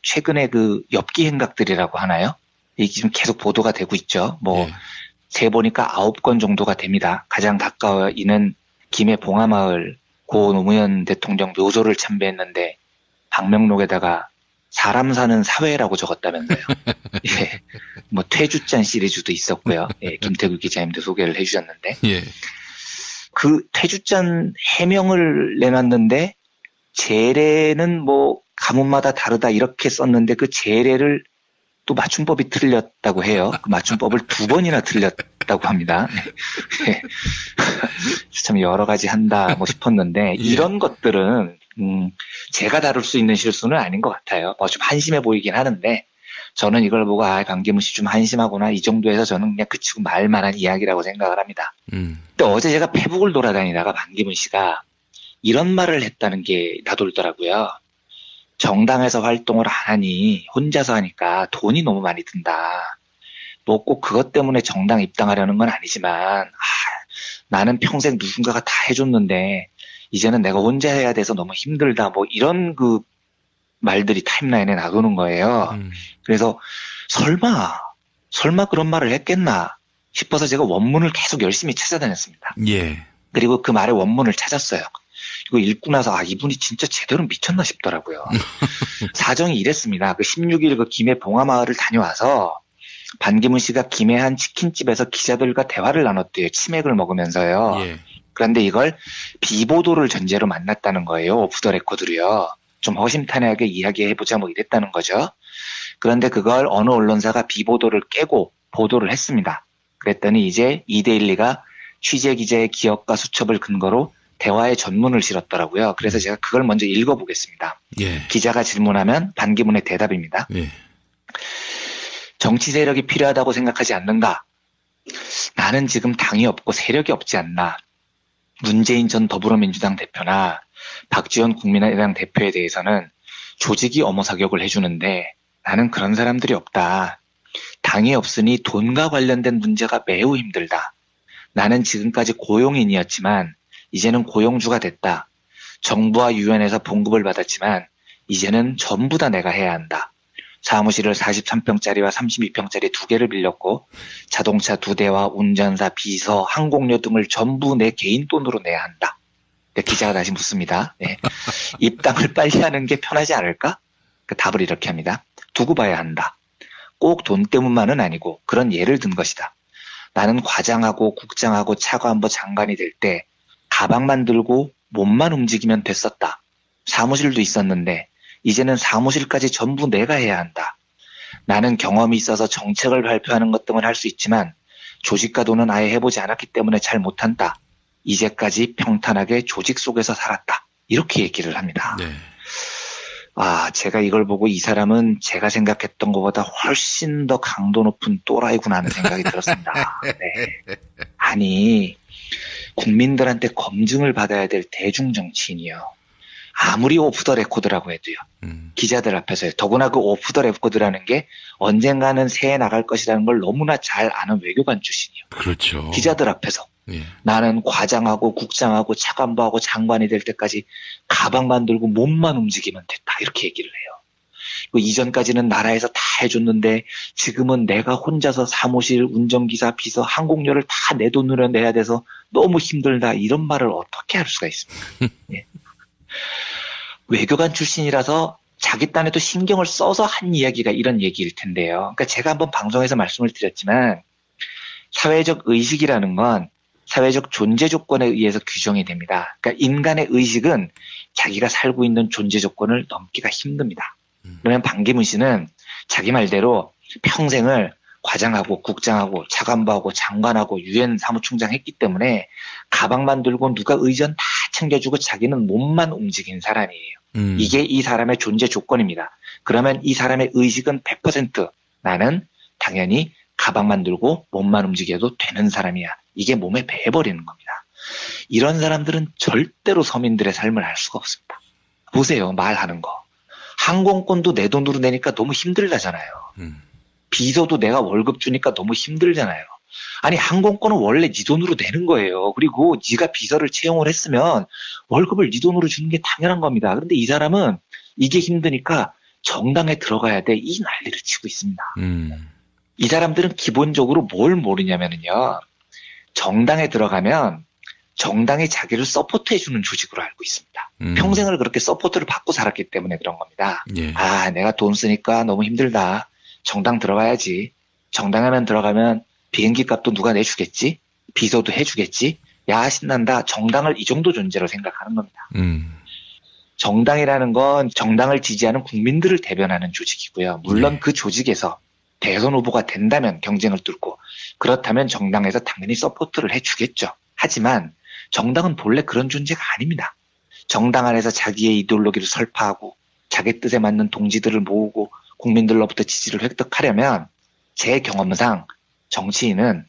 최근에 그 엽기 행각들이라고 하나요? 이게 지금 계속 보도가 되고 있죠. 뭐, 예. 세보니까 9건 정도가 됩니다. 가장 가까워 있는 김해 봉하마을 고 노무현 대통령 묘소를 참배했는데 방명록에다가 사람 사는 사회라고 적었다면서요. 예. 뭐 퇴주잔 시리즈도 있었고요. 예, 김태구 기자님도 소개를 해주셨는데 예. 그 퇴주잔 해명을 내놨는데 제례는 뭐 가문마다 다르다 이렇게 썼는데 그 제례를 또 맞춤법이 틀렸다고 해요. 그 맞춤법을 2번이나 틀렸다고 합니다. 네. 참 여러 가지 한다 뭐 싶었는데 이런 것들은 제가 다룰 수 있는 실수는 아닌 것 같아요. 좀 한심해 보이긴 하는데 저는 이걸 보고 반기문 씨 좀 한심하구나 이 정도에서 저는 그냥 그치고 말 만한 이야기라고 생각을 합니다. 근데 어제 제가 페북을 돌아다니다가 반기문 씨가 이런 말을 했다는 게 나돌더라고요. 정당에서 활동을 안 하니 혼자서 하니까 돈이 너무 많이 든다. 뭐 꼭 그것 때문에 정당 입당하려는 건 아니지만 나는 평생 누군가가 다 해줬는데 이제는 내가 혼자 해야 돼서 너무 힘들다. 뭐 이런 그 말들이 타임라인에 나도는 거예요. 그래서 설마 그런 말을 했겠나 싶어서 제가 원문을 계속 열심히 찾아다녔습니다. 예. 그리고 그 말의 원문을 찾았어요. 이거 읽고 나서 이분이 진짜 제대로 미쳤나 싶더라고요. 사정이 이랬습니다. 그 16일 그 김해 봉하마을을 다녀와서 반기문 씨가 김해 한 치킨집에서 기자들과 대화를 나눴대요. 치맥을 먹으면서요. 예. 그런데 이걸 비보도를 전제로 만났다는 거예요. 오프 더 레코드로요. 좀 허심탄회하게 이야기해보자 뭐 이랬다는 거죠. 그런데 그걸 어느 언론사가 비보도를 깨고 보도를 했습니다. 그랬더니 이제 이데일리가 취재 기자의 기억과 수첩을 근거로 대화의 전문을 실었더라고요. 그래서 제가 그걸 먼저 읽어보겠습니다. 예. 기자가 질문하면 반기문의 대답입니다. 예. 정치 세력이 필요하다고 생각하지 않는가? 나는 지금 당이 없고 세력이 없지 않나? 문재인 전 더불어민주당 대표나 박지원 국민의당 대표에 대해서는 조직이 엄호사격을 해주는데 나는 그런 사람들이 없다. 당이 없으니 돈과 관련된 문제가 매우 힘들다. 나는 지금까지 고용인이었지만 이제는 고용주가 됐다. 정부와 유엔에서 봉급을 받았지만 이제는 전부 다 내가 해야 한다. 사무실을 43평짜리와 32평짜리 2개를 빌렸고 자동차 2대와 운전사, 비서, 항공료 등을 전부 내 개인 돈으로 내야 한다. 기자가 다시 묻습니다. 네. 입당을 빨리 하는 게 편하지 않을까? 그 답을 이렇게 합니다. 두고 봐야 한다. 꼭 돈 때문만은 아니고 그런 예를 든 것이다. 나는 과장하고 국장하고 차관보 장관이 될 때 가방만 들고 몸만 움직이면 됐었다. 사무실도 있었는데 이제는 사무실까지 전부 내가 해야 한다. 나는 경험이 있어서 정책을 발표하는 것 등은 할 수 있지만 조직가도는 아예 해보지 않았기 때문에 잘 못한다. 이제까지 평탄하게 조직 속에서 살았다. 이렇게 얘기를 합니다. 네. 제가 이걸 보고 이 사람은 제가 생각했던 것보다 훨씬 더 강도 높은 또라이구나 하는 생각이 들었습니다. 네. 아니, 국민들한테 검증을 받아야 될 대중정치인이요. 아무리 오프 더 레코드라고 해도요. 기자들 앞에서요. 더구나 그 오프 더 레코드라는 게 언젠가는 새해 나갈 것이라는 걸 너무나 잘 아는 외교관 출신이요. 그렇죠. 기자들 앞에서. 예. 나는 과장하고 국장하고 차관보하고 장관이 될 때까지 가방만 들고 몸만 움직이면 됐다. 이렇게 얘기를 해요. 이전까지는 나라에서 다 해줬는데 지금은 내가 혼자서 사무실, 운전기사, 비서, 항공료를 다 내 돈으로 내야 돼서 너무 힘들다. 이런 말을 어떻게 할 수가 있습니까? 예. 외교관 출신이라서 자기 딴에도 신경을 써서 한 이야기가 이런 얘기일 텐데요. 그러니까 제가 한번 방송에서 말씀을 드렸지만 사회적 의식이라는 건 사회적 존재 조건에 의해서 규정이 됩니다. 그러니까 인간의 의식은 자기가 살고 있는 존재 조건을 넘기가 힘듭니다. 그러면 반기문 씨는 자기 말대로 평생을 과장하고 국장하고 차관보하고 장관하고 유엔 사무총장 했기 때문에 가방만 들고 누가 의전 다 챙겨주고 자기는 몸만 움직인 사람이에요. 이게 이 사람의 존재 조건입니다. 그러면 이 사람의 의식은 100% 나는 당연히 가방만 들고 몸만 움직여도 되는 사람이야. 이게 몸에 배어버리는 겁니다. 이런 사람들은 절대로 서민들의 삶을 알 수가 없습니다. 보세요. 말하는 거. 항공권도 내 돈으로 내니까 너무 힘들다잖아요. 비서도 내가 월급 주니까 너무 힘들잖아요. 아니 항공권은 원래 네 돈으로 내는 거예요. 그리고 네가 비서를 채용을 했으면 월급을 네 돈으로 주는 게 당연한 겁니다. 그런데 이 사람은 이게 힘드니까 정당에 들어가야 돼. 이 난리를 치고 있습니다. 이 사람들은 기본적으로 뭘 모르냐면요. 정당에 들어가면 정당이 자기를 서포트해주는 조직으로 알고 있습니다. 평생을 그렇게 서포트를 받고 살았기 때문에 그런 겁니다. 예. 아, 내가 돈 쓰니까 너무 힘들다. 정당 들어가야지. 정당에만 들어가면 비행기 값도 누가 내주겠지? 비서도 해주겠지? 야, 신난다. 정당을 이 정도 존재로 생각하는 겁니다. 정당이라는 건 정당을 지지하는 국민들을 대변하는 조직이고요. 물론 네. 그 조직에서 대선 후보가 된다면 경쟁을 뚫고 그렇다면 정당에서 당연히 서포트를 해주겠죠. 하지만 정당은 본래 그런 존재가 아닙니다. 정당 안에서 자기의 이데올로기를 설파하고 자기 뜻에 맞는 동지들을 모으고 국민들로부터 지지를 획득하려면 제 경험상 정치인은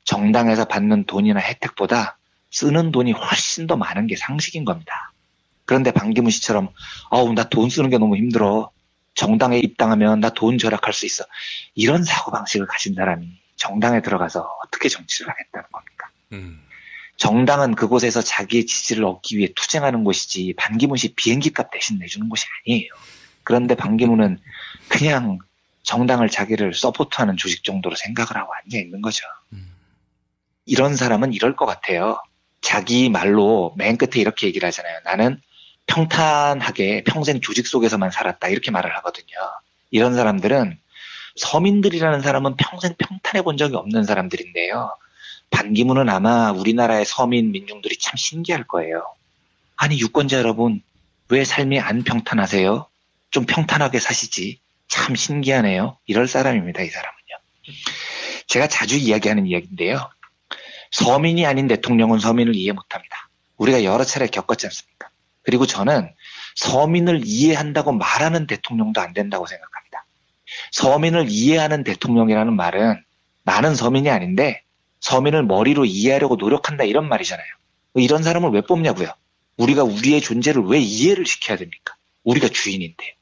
정당에서 받는 돈이나 혜택보다 쓰는 돈이 훨씬 더 많은 게 상식인 겁니다. 그런데 반기문 씨처럼 나 돈 쓰는 게 너무 힘들어. 정당에 입당하면 나 돈 절약할 수 있어. 이런 사고방식을 가진 사람이 정당에 들어가서 어떻게 정치를 하겠다는 겁니까? 정당은 그곳에서 자기의 지지를 얻기 위해 투쟁하는 곳이지 반기문 씨 비행기값 대신 내주는 곳이 아니에요. 그런데 반기문은 그냥 정당을 자기를 서포트하는 조직 정도로 생각을 하고 앉아 있는 거죠. 이런 사람은 이럴 것 같아요. 자기 말로 맨 끝에 이렇게 얘기를 하잖아요. 나는 평탄하게 평생 조직 속에서만 살았다. 이렇게 말을 하거든요. 이런 사람들은 서민들이라는 사람은 평생 평탄해 본 적이 없는 사람들인데요. 반기문은 아마 우리나라의 서민 민중들이 참 신기할 거예요. 아니 유권자 여러분 왜 삶이 안 평탄하세요? 좀 평탄하게 사시지. 참 신기하네요. 이럴 사람입니다. 이 사람은요. 제가 자주 이야기하는 이야기인데요. 서민이 아닌 대통령은 서민을 이해 못합니다. 우리가 여러 차례 겪었지 않습니까? 그리고 저는 서민을 이해한다고 말하는 대통령도 안 된다고 생각합니다. 서민을 이해하는 대통령이라는 말은 나는 서민이 아닌데 서민을 머리로 이해하려고 노력한다 이런 말이잖아요. 이런 사람을 왜 뽑냐고요. 우리가 우리의 존재를 왜 이해를 시켜야 됩니까? 우리가 주인인데.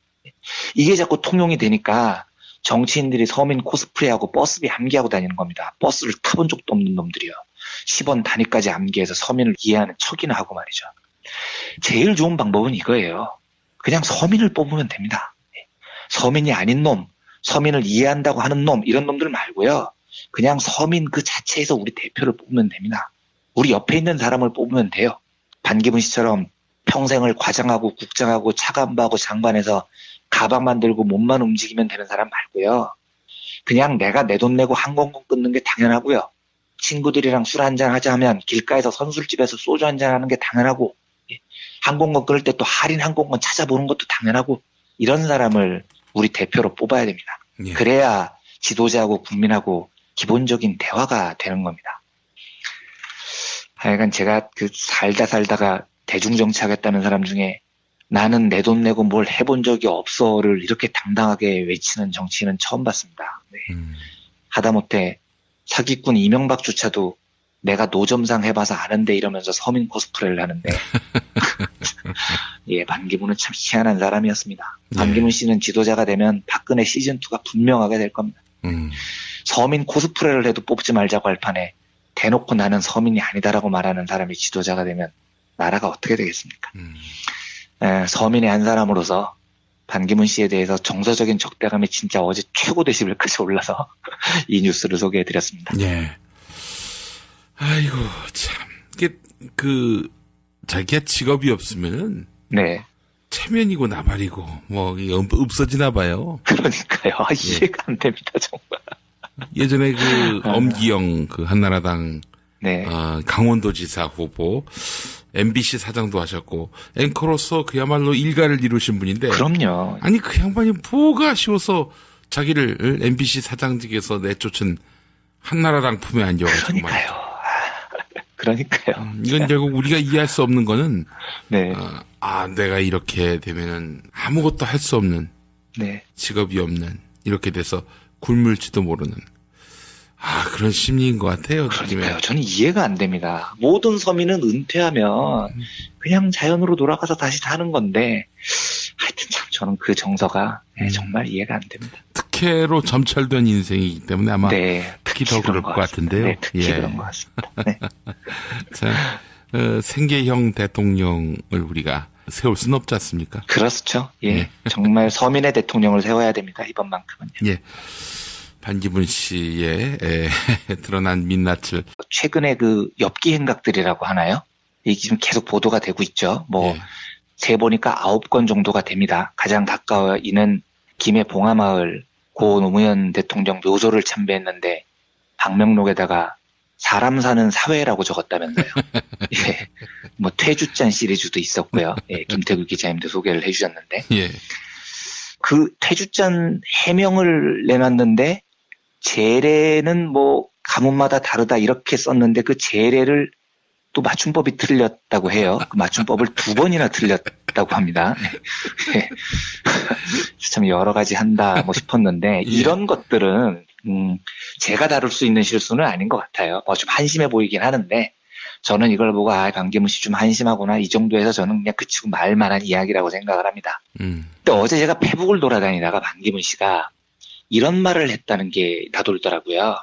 이게 자꾸 통용이 되니까 정치인들이 서민 코스프레하고 버스비 암기하고 다니는 겁니다. 버스를 타본 적도 없는 놈들이요. 10원 단위까지 암기해서 서민을 이해하는 척이나 하고 말이죠. 제일 좋은 방법은 이거예요. 그냥 서민을 뽑으면 됩니다. 서민이 아닌 놈, 서민을 이해한다고 하는 놈, 이런 놈들 말고요. 그냥 서민 그 자체에서 우리 대표를 뽑으면 됩니다. 우리 옆에 있는 사람을 뽑으면 돼요. 반기문 씨처럼 평생을 과장하고 국장하고 차관하고 장관해서 가방만 들고 몸만 움직이면 되는 사람 말고요. 그냥 내가 내 돈 내고 항공권 끊는 게 당연하고요. 친구들이랑 술 한잔 하자 하면 길가에서 선술집에서 소주 한잔 하는 게 당연하고 항공권 끊을 때 또 할인 항공권 찾아보는 것도 당연하고 이런 사람을 우리 대표로 뽑아야 됩니다. 예. 그래야 지도자하고 국민하고 기본적인 대화가 되는 겁니다. 하여간 제가 살다가 대중정치하겠다는 사람 중에 나는 내 돈 내고 뭘 해본 적이 없어를 이렇게 당당하게 외치는 정치인은 처음 봤습니다. 네. 하다못해 사기꾼 이명박조차도 내가 노점상 해봐서 아는데 이러면서 서민 코스프레를 하는데 예, 반기문은 참 희한한 사람이었습니다. 반기문 씨는 지도자가 되면 박근혜 시즌2가 분명하게 될 겁니다. 서민 코스프레를 해도 뽑지 말자고 할 판에 대놓고 나는 서민이 아니다라고 말하는 사람이 지도자가 되면 나라가 어떻게 되겠습니까? 서민의 한 사람으로서 반기문 씨에 대해서 정서적인 적대감이 진짜 어제 최고 데시벨까지 올라서 이 뉴스를 소개해드렸습니다. 예. 아이고 참 이게 자기가 직업이 없으면은 네. 체면이고 나발이고 뭐 이게 없어지나 봐요. 그러니까요. 이해가 안 됩니다 정말. 예전에 엄기영 한나라당 네. 강원도지사 후보 MBC 사장도 하셨고 앵커로서 그야말로 일가를 이루신 분인데 그럼요. 아니 그 양반이 뭐가 아쉬워서 자기를 MBC 사장직에서 내쫓은 한나라당 품에 안겨가지고 그러니까요. 그러니까요. 이건 결국 우리가 이해할 수 없는 거는 네. 내가 이렇게 되면은 아무것도 할 수 없는 네. 직업이 없는 이렇게 돼서 굶을지도 모르는 그런 심리인 것 같아요. 그러니까요. 저는 이해가 안 됩니다. 모든 서민은 은퇴하면 그냥 자연으로 돌아가서 다시 사는 건데 하여튼 참 저는 그 정서가 정말 이해가 안 됩니다. 특혜로 점철된 인생이기 때문에 아마 네, 특히 더 그럴 것 같은데요. 네, 특히 그런 것 같습니다. 네. 자, 생계형 대통령을 우리가 세울 수는 없지 않습니까? 그렇죠. 예. 예. 정말 서민의 대통령을 세워야 됩니다. 이번만큼은요. 예. 반기문 씨의 드러난 민낯을 최근에 그 엽기 행각들이라고 하나요? 이게 지금 계속 보도가 되고 있죠. 뭐 예. 세 보니까 9건 정도가 됩니다. 가장 가까워 있는 김해 봉하마을 고 노무현 대통령 묘소를 참배했는데 방명록에다가 사람 사는 사회라고 적었다면서요. 예. 뭐 퇴주잔 시리즈도 있었고요. 예. 김태규 기자님도 소개를 해주셨는데 예. 그 퇴주잔 해명을 내놨는데 제례는 뭐 가문마다 다르다 이렇게 썼는데 그 제례를 또 맞춤법이 틀렸다고 해요. 그 맞춤법을 2번이나 틀렸다고 합니다. 네. 참 여러 가지 한다 뭐 싶었는데 이런 것들은 제가 다룰 수 있는 실수는 아닌 것 같아요. 좀 한심해 보이긴 하는데 저는 이걸 보고 반기문 씨 좀 한심하구나 이 정도에서 저는 그냥 그치고 말 만한 이야기라고 생각을 합니다. 근데 어제 제가 페북을 돌아다니다가 반기문 씨가 이런 말을 했다는 게 나돌더라고요.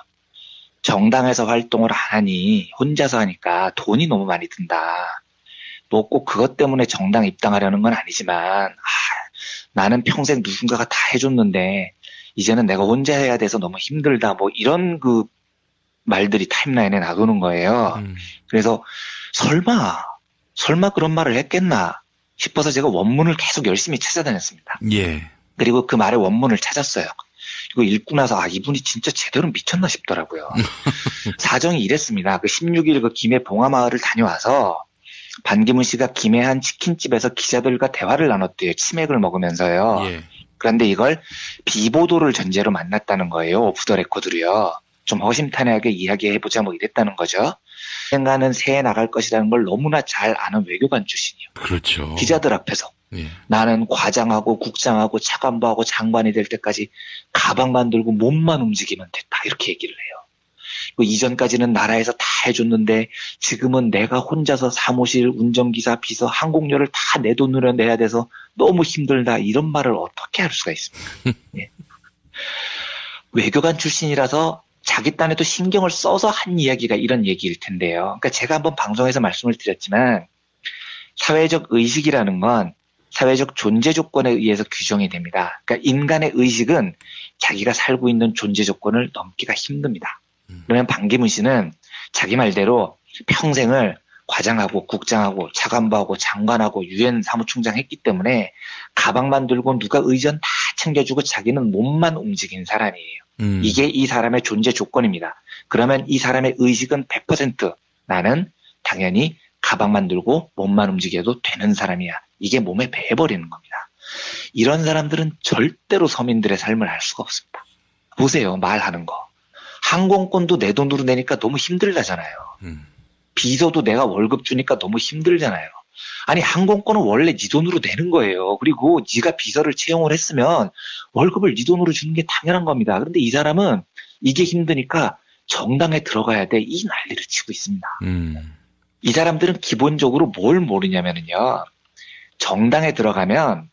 정당에서 활동을 안 하니 혼자서 하니까 돈이 너무 많이 든다. 뭐 꼭 그것 때문에 정당 입당하려는 건 아니지만 나는 평생 누군가가 다 해줬는데 이제는 내가 혼자 해야 돼서 너무 힘들다. 뭐 이런 그 말들이 타임라인에 나도는 거예요. 그래서 설마 그런 말을 했겠나 싶어서 제가 원문을 계속 열심히 찾아다녔습니다. 예. 그리고 그 말의 원문을 찾았어요. 이거 읽고 나서 이분이 진짜 제대로 미쳤나 싶더라고요. 사정이 이랬습니다. 그 16일 그 김해 봉하마을을 다녀와서 반기문 씨가 김해 한 치킨집에서 기자들과 대화를 나눴대요. 치맥을 먹으면서요. 예. 그런데 이걸 비보도를 전제로 만났다는 거예요. 오프 더 레코드로요. 좀 허심탄회하게 이야기해보자 뭐 이랬다는 거죠. 언젠가는 새해 나갈 것이라는 걸 너무나 잘 아는 외교관 출신이요. 그렇죠. 기자들 앞에서. 예. 나는 과장하고 국장하고 차관보하고 장관이 될 때까지 가방만 들고 몸만 움직이면 됐다. 이렇게 얘기를 해요. 이전까지는 나라에서 다 해줬는데 지금은 내가 혼자서 사무실, 운전기사, 비서, 항공료를 다 내 돈으로 내야 돼서 너무 힘들다. 이런 말을 어떻게 할 수가 있습니까? 예. 외교관 출신이라서 자기 딴에도 신경을 써서 한 이야기가 이런 얘기일 텐데요. 그러니까 제가 한번 방송에서 말씀을 드렸지만 사회적 의식이라는 건 사회적 존재 조건에 의해서 규정이 됩니다. 그러니까 인간의 의식은 자기가 살고 있는 존재 조건을 넘기가 힘듭니다. 그러면 반기문 씨는 자기 말대로 평생을 과장하고 국장하고 차관보하고 장관하고 유엔 사무총장 했기 때문에 가방만 들고 누가 의전 다 챙겨주고 자기는 몸만 움직인 사람이에요. 이게 이 사람의 존재 조건입니다. 그러면 이 사람의 의식은 100% 나는 당연히 가방만 들고 몸만 움직여도 되는 사람이야. 이게 몸에 배어버리는 겁니다. 이런 사람들은 절대로 서민들의 삶을 알 수가 없습니다. 보세요. 말하는 거. 항공권도 내 돈으로 내니까 너무 힘들다잖아요. 비서도 내가 월급 주니까 너무 힘들잖아요. 아니 항공권은 원래 네 돈으로 내는 거예요. 그리고 네가 비서를 채용을 했으면 월급을 네 돈으로 주는 게 당연한 겁니다. 그런데 이 사람은 이게 힘드니까 정당에 들어가야 돼. 이 난리를 치고 있습니다. 이 사람들은 기본적으로 뭘 모르냐면요. 정당에 들어가면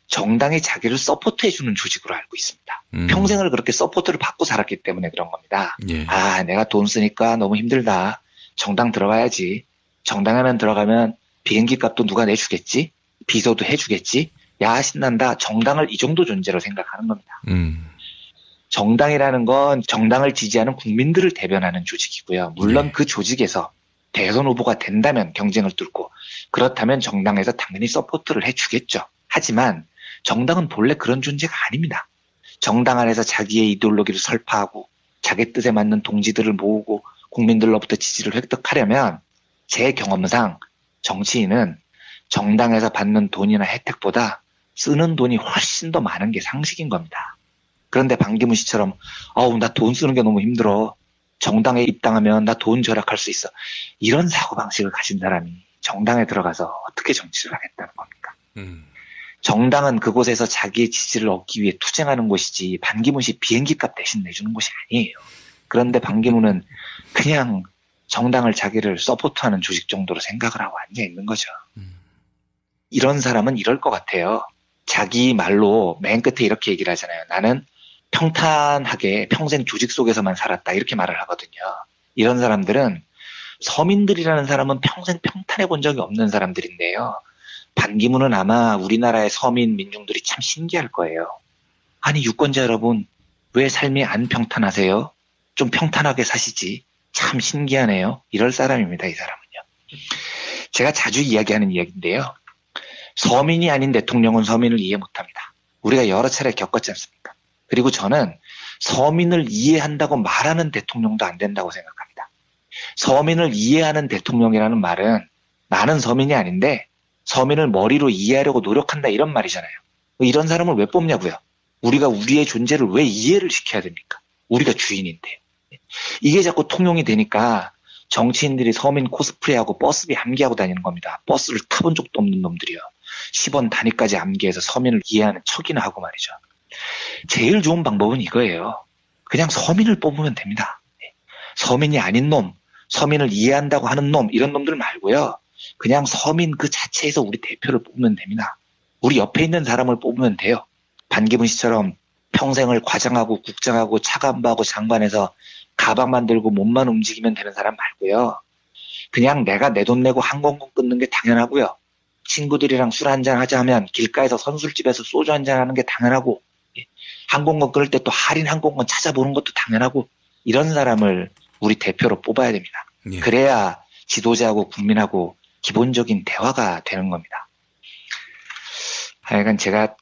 정당이 자기를 서포트해주는 조직으로 알고 있습니다. 평생을 그렇게 서포트를 받고 살았기 때문에 그런 겁니다. 예. 내가 돈 쓰니까 너무 힘들다. 정당 들어가야지. 정당에만 들어가면 비행기 값도 누가 내주겠지? 비서도 해주겠지? 야 신난다. 정당을 이 정도 존재로 생각하는 겁니다. 정당이라는 건 정당을 지지하는 국민들을 대변하는 조직이고요. 물론 그 조직에서 대선 후보가 된다면 경쟁을 뚫고 그렇다면 정당에서 당연히 서포트를 해주겠죠. 하지만 정당은 본래 그런 존재가 아닙니다. 정당 안에서 자기의 이데올로기를 설파하고 자기 뜻에 맞는 동지들을 모으고 국민들로부터 지지를 획득하려면 제 경험상 정치인은 정당에서 받는 돈이나 혜택보다 쓰는 돈이 훨씬 더 많은 게 상식인 겁니다. 그런데 반기문 씨처럼 나 돈 쓰는 게 너무 힘들어. 정당에 입당하면 나 돈 절약할 수 있어. 이런 사고방식을 가진 사람이 정당에 들어가서 어떻게 정치를 하겠다는 겁니까? 정당은 그곳에서 자기의 지지를 얻기 위해 투쟁하는 곳이지 반기문 씨 비행기값 대신 내주는 곳이 아니에요. 그런데 반기문은 그냥 정당을 자기를 서포트하는 조직 정도로 생각을 하고 앉아있는 거죠. 이런 사람은 이럴 것 같아요. 자기 말로 맨 끝에 이렇게 얘기를 하잖아요. 나는 평탄하게 평생 조직 속에서만 살았다 이렇게 말을 하거든요. 이런 사람들은 서민들이라는 사람은 평생 평탄해 본 적이 없는 사람들인데요. 반기문은 아마 우리나라의 서민 민중들이 참 신기할 거예요. 아니, 유권자 여러분, 왜 삶이 안 평탄하세요? 좀 평탄하게 사시지. 참 신기하네요. 이럴 사람입니다, 이 사람은요. 제가 자주 이야기하는 이야기인데요. 서민이 아닌 대통령은 서민을 이해 못합니다. 우리가 여러 차례 겪었지 않습니까? 그리고 저는 서민을 이해한다고 말하는 대통령도 안 된다고 생각합니다. 서민을 이해하는 대통령이라는 말은 나는 서민이 아닌데 서민을 머리로 이해하려고 노력한다 이런 말이잖아요. 이런 사람을 왜 뽑냐고요. 우리가 우리의 존재를 왜 이해를 시켜야 됩니까? 우리가 주인인데. 이게 자꾸 통용이 되니까 정치인들이 서민 코스프레하고 버스비 암기하고 다니는 겁니다. 버스를 타본 적도 없는 놈들이요. 10원 단위까지 암기해서 서민을 이해하는 척이나 하고 말이죠. 제일 좋은 방법은 이거예요. 그냥 서민을 뽑으면 됩니다. 서민이 아닌 놈, 서민을 이해한다고 하는 놈, 이런 놈들 말고요. 그냥 서민 그 자체에서 우리 대표를 뽑으면 됩니다. 우리 옆에 있는 사람을 뽑으면 돼요. 반기문 씨처럼 평생을 과장하고 국장하고 차관보하고 장관해서 가방만 들고 몸만 움직이면 되는 사람 말고요. 그냥 내가 내 돈 내고 항공권 끊는 게 당연하고요. 친구들이랑 술 한잔 하자 하면 길가에서 선술집에서 소주 한잔 하는 게 당연하고, 항공권 끊을 때 또 할인 항공권 찾아보는 것도 당연하고, 이런 사람을 우리 대표로 뽑아야 됩니다. 예. 그래야 지도자하고 국민하고 기본적인 대화가 되는 겁니다. 하여간 제가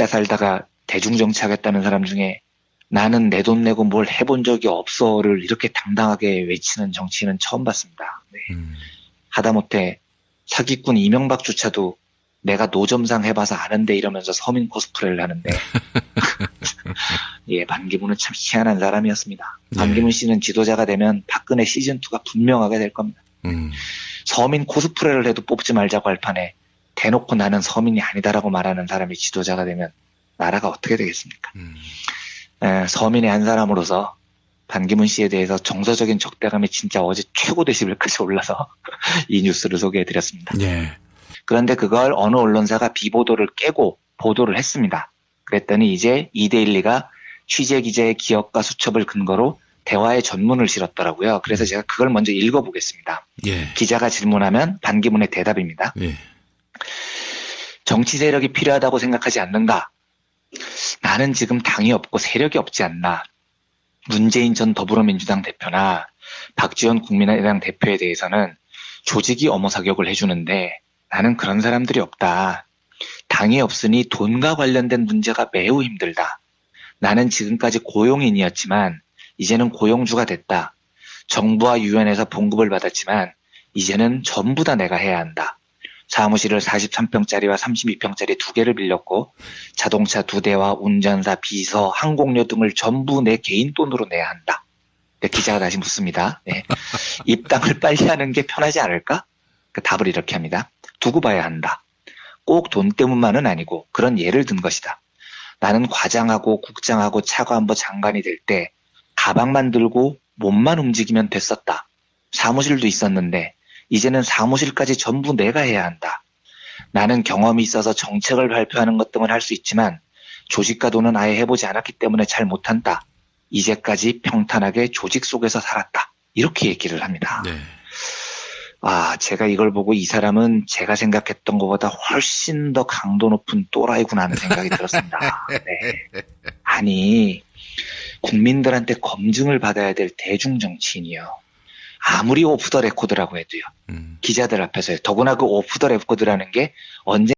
살다가 대중정치 하겠다는 사람 중에 나는 내 돈 내고 뭘 해본 적이 없어를 이렇게 당당하게 외치는 정치인은 처음 봤습니다. 네. 하다못해 사기꾼 이명박조차도 내가 노점상 해봐서 아는데 이러면서 서민 코스프레를 하는데 예, 반기문은 참 희한한 사람이었습니다. 반기문 씨는 지도자가 되면 박근혜 시즌2가 분명하게 될 겁니다. 서민 코스프레를 해도 뽑지 말자고 할 판에 대놓고 나는 서민이 아니다라고 말하는 사람이 지도자가 되면 나라가 어떻게 되겠습니까? 서민의 한 사람으로서 반기문 씨에 대해서 정서적인 적대감이 진짜 어제 최고 데시벨까지 올라서 이 뉴스를 소개해드렸습니다. 예. 그런데 그걸 어느 언론사가 비보도를 깨고 보도를 했습니다. 그랬더니 이제 이데일리가 취재 기자의 기억과 수첩을 근거로 대화의 전문을 실었더라고요. 그래서 제가 그걸 먼저 읽어보겠습니다. 예. 기자가 질문하면 반기문의 대답입니다. 예. 정치 세력이 필요하다고 생각하지 않는가? 나는 지금 당이 없고 세력이 없지 않나. 문재인 전 더불어민주당 대표나 박지원 국민의당 대표에 대해서는 조직이 엄호 사격을 해주는데 나는 그런 사람들이 없다. 당이 없으니 돈과 관련된 문제가 매우 힘들다. 나는 지금까지 고용인이었지만 이제는 고용주가 됐다. 정부와 유엔에서 봉급을 받았지만 이제는 전부 다 내가 해야 한다. 사무실을 43평짜리와 32평짜리 2개를 빌렸고 자동차 2대와 운전사, 비서, 항공료 등을 전부 내 개인 돈으로 내야 한다. 기자가 다시 묻습니다. 네. 입당을 빨리 하는 게 편하지 않을까? 그 답을 이렇게 합니다. 두고 봐야 한다. 꼭 돈 때문만은 아니고 그런 예를 든 것이다. 나는 과장하고 국장하고 차관보 장관이 될 때 가방만 들고 몸만 움직이면 됐었다. 사무실도 있었는데 이제는 사무실까지 전부 내가 해야 한다. 나는 경험이 있어서 정책을 발표하는 것 등은 할 수 있지만 조직가도는 아예 해보지 않았기 때문에 잘 못한다. 이제까지 평탄하게 조직 속에서 살았다. 이렇게 얘기를 합니다. 네. 제가 이걸 보고 이 사람은 제가 생각했던 것보다 훨씬 더 강도 높은 또라이구나 하는 생각이 들었습니다. 네. 아니, 국민들한테 검증을 받아야 될 대중정치인이요. 아무리 오프 더 레코드라고 해도요. 기자들 앞에서요. 더구나 그 오프 더 레코드라는 게 언제